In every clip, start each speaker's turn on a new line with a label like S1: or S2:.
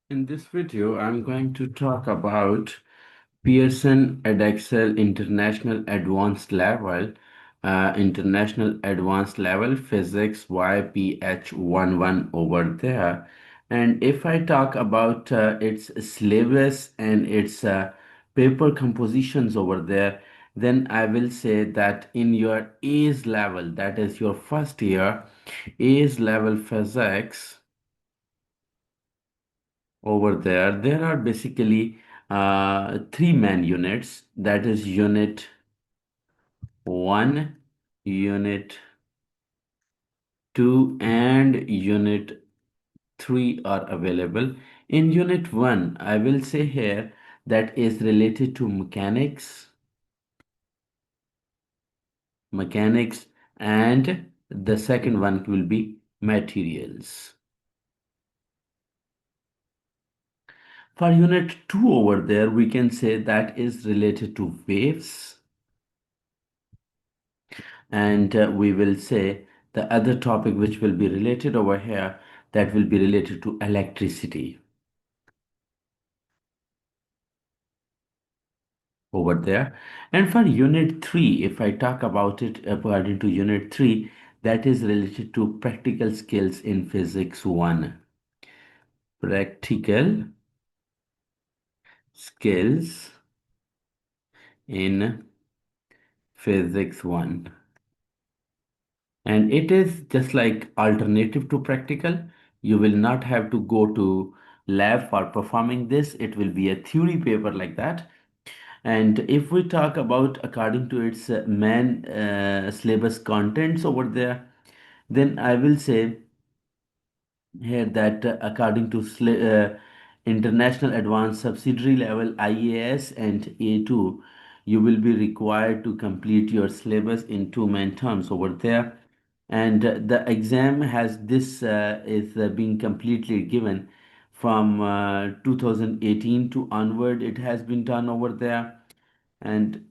S1: In this video, I'm going to talk about Pearson Edexcel International Advanced Level Physics YPH11 over there. And if I talk about its syllabus and its paper compositions over there, then I will say that in your A's level, that is your first year, A's level physics over there are basically three main units, that is unit 1, unit 2 and unit 3 are available. In unit 1 I will say here that is related to mechanics, and the second one will be materials. For unit 2 over there, we can say that is related to waves, and we will say the other topic which will be related over here, that will be related to electricity over there. And for unit 3, if I talk about it according to unit 3, that is related to practical skills in physics 1. Practical skills in physics 1. And it is just like alternative to practical. You will not have to go to lab for performing this. It will be a theory paper like that. And if we talk about according to its main syllabus contents over there, then I will say here that according to International Advanced Subsidiary Level IAS and A2, you will be required to complete your syllabus in two main terms over there. And the exam has this is being completely given from 2018 to onward. It has been done over there. And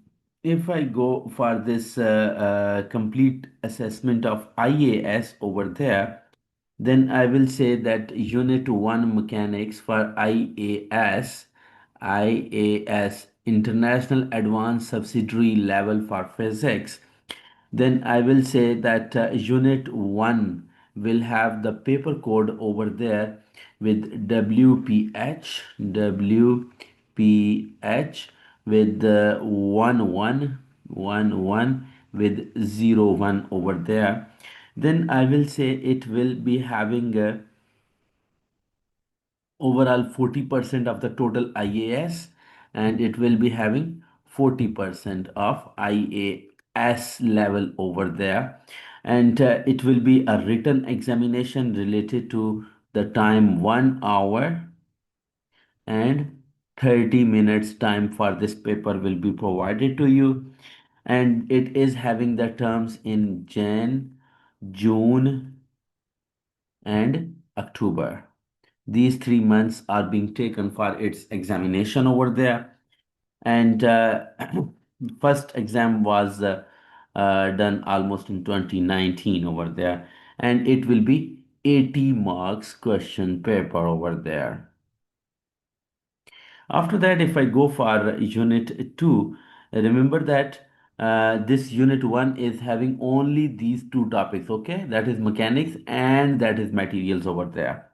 S1: if I go for this complete assessment of IAS over there, then I will say that Unit 1 Mechanics for IAS International Advanced Subsidiary Level for Physics, then I will say that Unit 1 will have the paper code over there with WPH with 1111 with 01 over there. Then I will say it will be having overall 40% of the total IAS, and it will be having 40% of IAS level over there. And it will be a written examination related to the time 1 hour and 30 minutes time for this paper will be provided to you. And it is having the terms in Jan, June, and October. These 3 months are being taken for its examination over there. And first exam was done almost in 2019 over there. And it will be 80 marks question paper over there. After that, if I go for unit 2, remember that this unit 1 is having only these two topics, okay? That is mechanics and that is materials over there.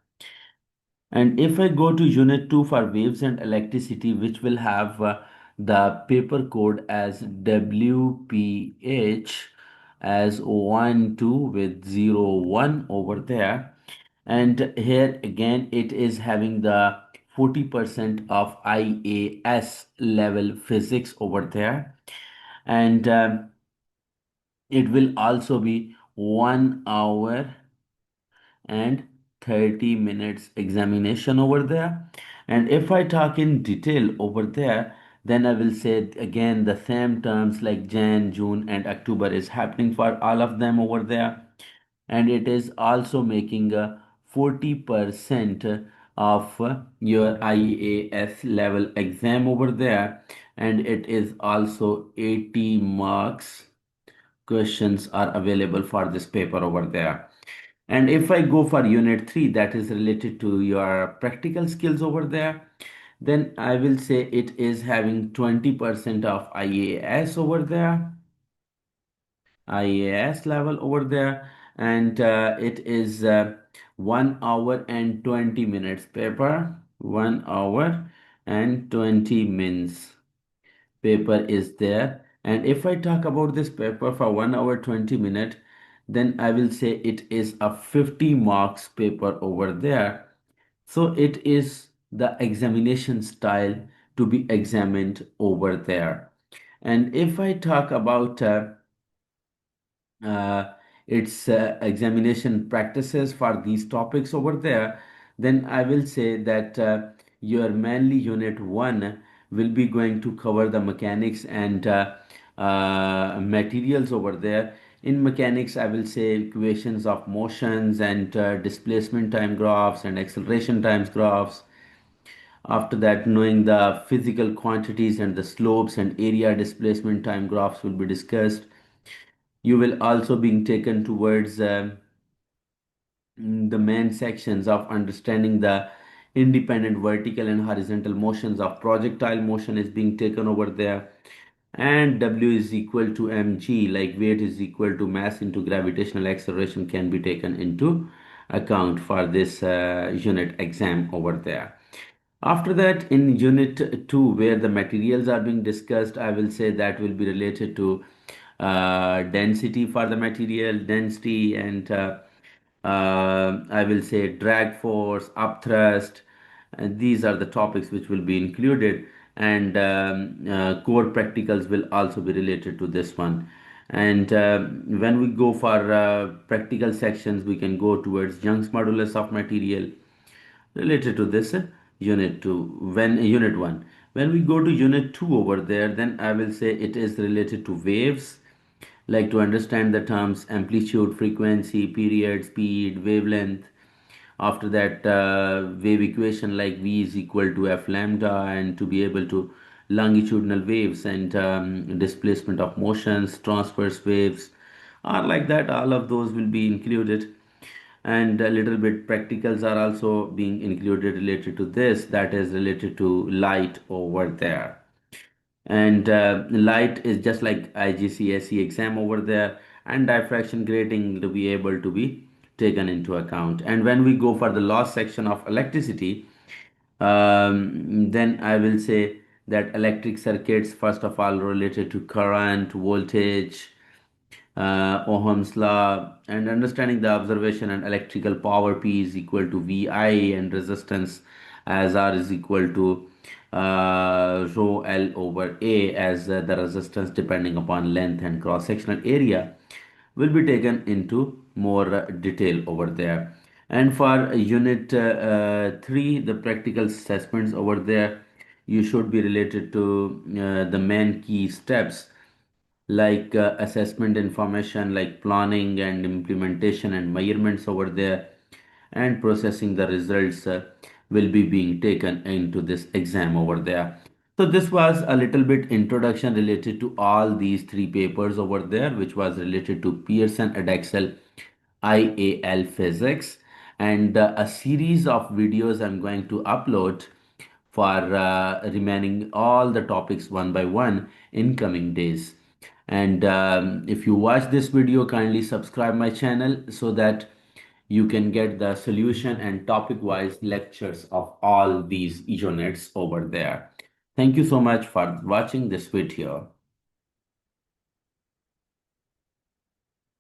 S1: And if I go to unit 2 for waves and electricity, which will have the paper code as WPH as 1 2 with 01 over there. And here again, it is having the 40% of IAS level physics over there. And it will also be 1 hour and 30 minutes examination over there. And if I talk in detail over there, then I will say again the same terms like Jan, June, and October is happening for all of them over there. And it is also making a 40% of your IAS level exam over there. And it is also 80 marks questions are available for this paper over there. And if I go for unit 3, that is related to your practical skills over there, then I will say it is having 20% of IAS over there, IAS level over there, and it is 1 hour and 20 minutes paper, 1 hour and 20 minutes paper is there. And if I talk about this paper for 1 hour 20 minutes, then I will say it is a 50 marks paper over there. So it is the examination style to be examined over there. And if I talk about uh, its examination practices for these topics over there, then I will say that your mainly unit 1 will be going to cover the mechanics and materials over there. In mechanics, I will say equations of motions and displacement time graphs and acceleration times graphs. After that, knowing the physical quantities and the slopes and area displacement time graphs will be discussed. You will also be taken towards the main sections of understanding the independent vertical and horizontal motions of projectile motion is being taken over there. And W is equal to mg, like weight is equal to mass into gravitational acceleration, can be taken into account for this unit exam over there. After that, in unit 2, where the materials are being discussed, I will say that will be related to density for the material, density, and I will say drag force, upthrust. And these are the topics which will be included, and core practicals will also be related to this one. And when we go for practical sections, we can go towards Young's modulus of material related to this unit 2 when unit 1. When we go to unit 2 over there, then I will say it is related to waves, like to understand the terms amplitude, frequency, period, speed, wavelength. After that, wave equation like V is equal to F lambda, and to be able to longitudinal waves and displacement of motions, transverse waves are like that. All of those will be included, and a little bit practicals are also being included related to this, that is related to light over there. And light is just like IGCSE exam over there, and diffraction grating to be able to be taken into account. And when we go for the last section of electricity, then I will say that electric circuits, first of all, related to current, voltage, Ohm's law, and understanding the observation and electrical power P is equal to VI, and resistance as R is equal to rho L over A, as the resistance depending upon length and cross sectional area will be taken into more detail over there. And for unit 3, the practical assessments over there, you should be related to the main key steps, like assessment information like planning and implementation and measurements over there, and processing the results will be being taken into this exam over there. So this was a little bit introduction related to all these three papers over there, which was related to Pearson Edexcel IAL Physics, and a series of videos I'm going to upload for remaining all the topics one by one in coming days. And if you watch this video, kindly subscribe my channel so that you can get the solution and topic wise lectures of all these units over there. Thank you so much for watching this video.